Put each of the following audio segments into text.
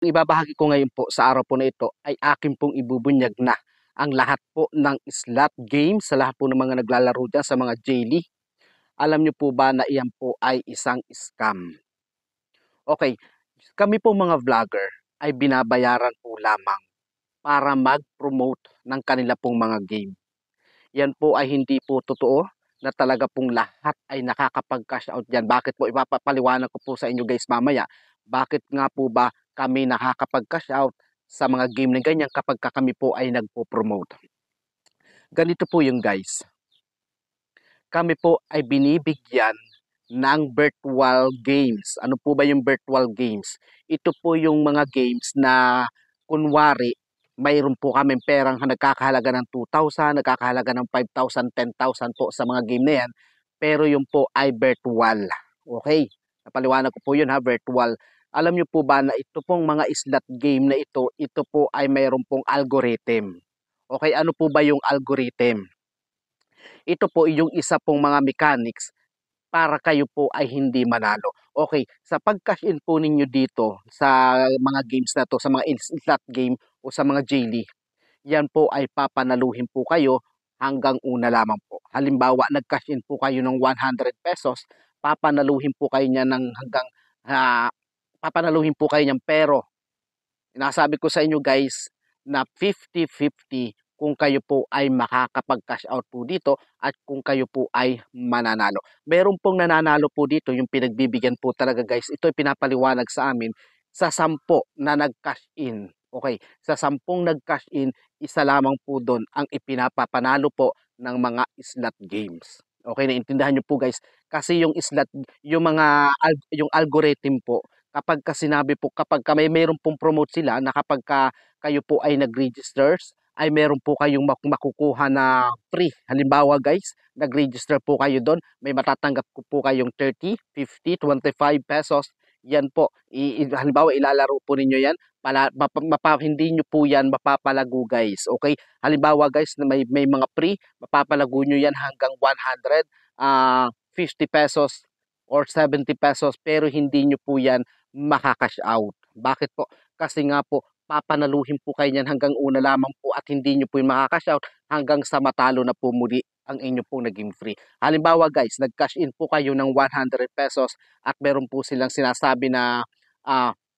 ibabahagi ko ngayon po sa araw po na ito ay akin pong ibubunyag na ang lahat po ng slot games sa lahat po ng mga naglalaro dyan sa mga JLE. Alam niyo po ba na iyan po ay isang scam? Okay, kami po mga vlogger ay binabayaran po lamang para mag-promote ng kanila pong mga game. Yan po ay hindi po totoo na talaga pong lahat ay nakakapag-cash out dyan. Bakit po? Ipapaliwanag ko po sa inyo guys mamaya. Bakit nga po ba kami nakakapag-cash out sa mga game na ganyan kapag kami po ay nagpo-promote? Ganito po yung guys. Kami po ay binibigyan ng virtual games. Ano po ba yung virtual games? Ito po yung mga games na kunwari mayroon po kaming perang nagkakahalaga ng 2,000, nagkakahalaga ng 5,000, 10,000 po sa mga game na yan. Pero yung po ay virtual. Okay? Napaliwanag ko po yun ha, virtual. Alam niyo po ba na ito pong mga slot game na ito po ay mayroon pong algorithm. Okay, ano po ba yung algorithm? Ito po yung isa pong mga mechanics para kayo po ay hindi manalo. Okay, sa pag-cash in po ninyo dito sa mga games na to, sa mga slot game o sa mga JLE, yan po ay papanaluhin po kayo hanggang una lamang po. Halimbawa, nag-cash in po kayo ng 100 pesos, papanaluhin po kayo niya ng hanggang papanaluhin po kayo niyan, pero nasabi ko sa inyo guys na 50-50 kung kayo po ay makakapag-cash out po dito at kung kayo po ay mananalo. Meron pong nananalo po dito, yung pinagbibigyan po talaga guys. Ito ay pinapaliwanag sa amin sa 10 na nag-cash in. Okay, sa 10 nag-cash in, isa lamang po doon ang ipinapapanalo po ng mga slot games. Okay, naintindihan niyo po guys. Kasi yung slot, yung algorithm po, kapag ka sinabi po, kapag ka mayroon pong promote sila na kapag ka kayo po ay nag-registers, ay meron po kayong makukuha na free. Halimbawa guys, nag-register po kayo doon, may matatanggap po kayong 30, 50, 25 pesos. Yan po, halimbawa ilalaro po ninyo yan, hindi nyo po yan mapapalago guys. Okay? Halimbawa guys, na may mga free, mapapalago nyo yan hanggang 100, 50 pesos or 70 pesos, pero hindi nyo po yan makakash out. Bakit po? Kasi nga po, papanaluhin po kayo niyan hanggang una lamang po at hindi nyo po yung makakash out hanggang sa matalo na po muli ang inyo pong naging free. Halimbawa guys, nag-cash in po kayo ng 100 pesos at meron po silang sinasabi na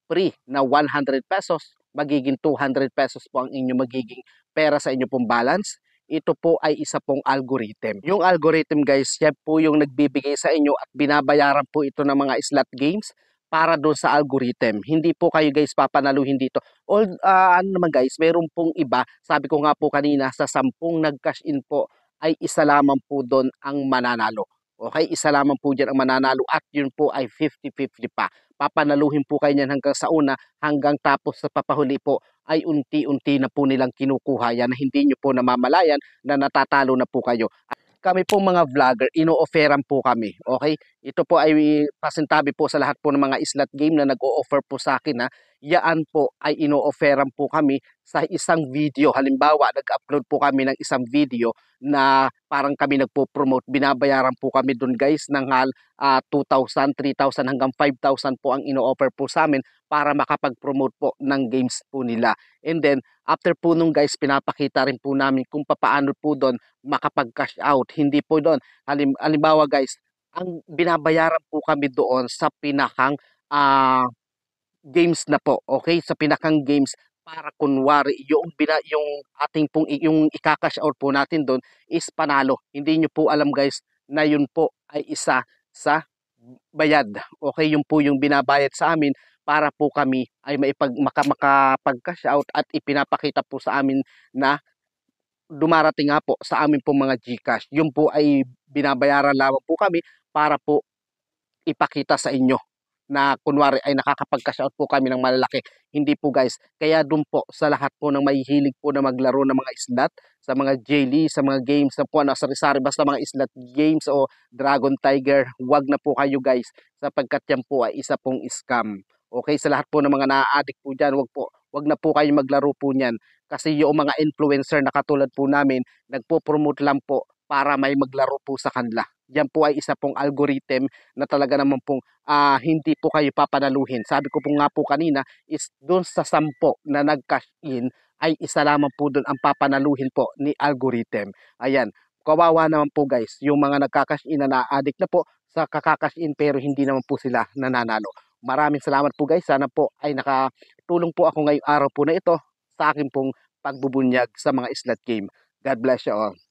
free na 100 pesos, magiging 200 pesos po ang inyo magiging pera sa inyo pong balance. Ito po ay isa pong algorithm. Yung algorithm guys, yan po yung nagbibigay sa inyo at binabayaran po ito ng mga slot games para doon sa algorithm. Hindi po kayo guys papanaluhin dito. Ano naman guys, meron pong iba, sabi ko nga po kanina, sa 10 nag-cash in po, ay isa lamang po doon ang mananalo. Okay, isa lamang po dyan ang mananalo at yun po ay 50-50 pa. Papanaluhin po kayo niyan hanggang sa una, hanggang tapos sa papahuli po ay unti-unti na po nilang kinukuha yan na hindi nyo po namamalayan na natatalo na po kayo. Kami po mga vlogger, ino-offeran po kami. Okay? Ito po ay pasintabi po sa lahat po ng mga slot game na nag-o-offer po sa akin na yaan po ay ino-offeran po kami sa isang video. Halimbawa, nag-upload po kami ng isang video na parang kami nagpo-promote. Binabayaran po kami doon guys ng 2,000, 3,000 hanggang 5,000 po ang ino-offer po sa amin para makapag-promote po ng games po nila. And then, after po nung guys, pinapakita rin po namin kung paano po doon makapag-cash out. Hindi po doon. Halimbawa guys, ang binabayaran po kami doon sa pinakang games na po. Okay? Sa pinakang games para kunwari yung ating pong yung i-cash out po natin doon is panalo. Hindi nyo po alam guys na yun po ay isa sa bayad. Okay? Yun po yung binabayad sa amin para po kami ay makapag-cash out at ipinapakita po sa amin na dumarating nga po sa amin po mga GCash. Yun po ay binabayaran lamang po kami para po ipakita sa inyo na kunwari ay nakakapag-cash out po kami ng malalaki. Hindi po guys. Kaya dun po sa lahat po ng mahihilig po na maglaro ng mga slot, sa mga JLE, sa mga games na po na sari-sari, basta mga slot games o Dragon Tiger, wag na po kayo guys sapagkat yan po ay isa pong scam. Okay, sa lahat po ng mga na-addict po dyan, wag na po kayo maglaro po niyan. Kasi yung mga influencer na katulad po namin, nagpo-promote lang po para may maglaro po sa kanila. yan po ay isa pong algorithm na talaga naman pong hindi po kayo papanaluhin. Sabi ko po nga po kanina is doon sa 10 na nag-cash in ay isa lamang po doon ang papanaluhin po ni algorithm. Ayan, kawawa naman po guys, yung mga nagka-cash in na na-addict na po sa kaka-cash in pero hindi naman po sila nananalo. Maraming salamat po guys. Sana po ay nakatulong po ako ngayong araw po na ito sa akin pong pagbubunyag sa mga slot game. God bless you all.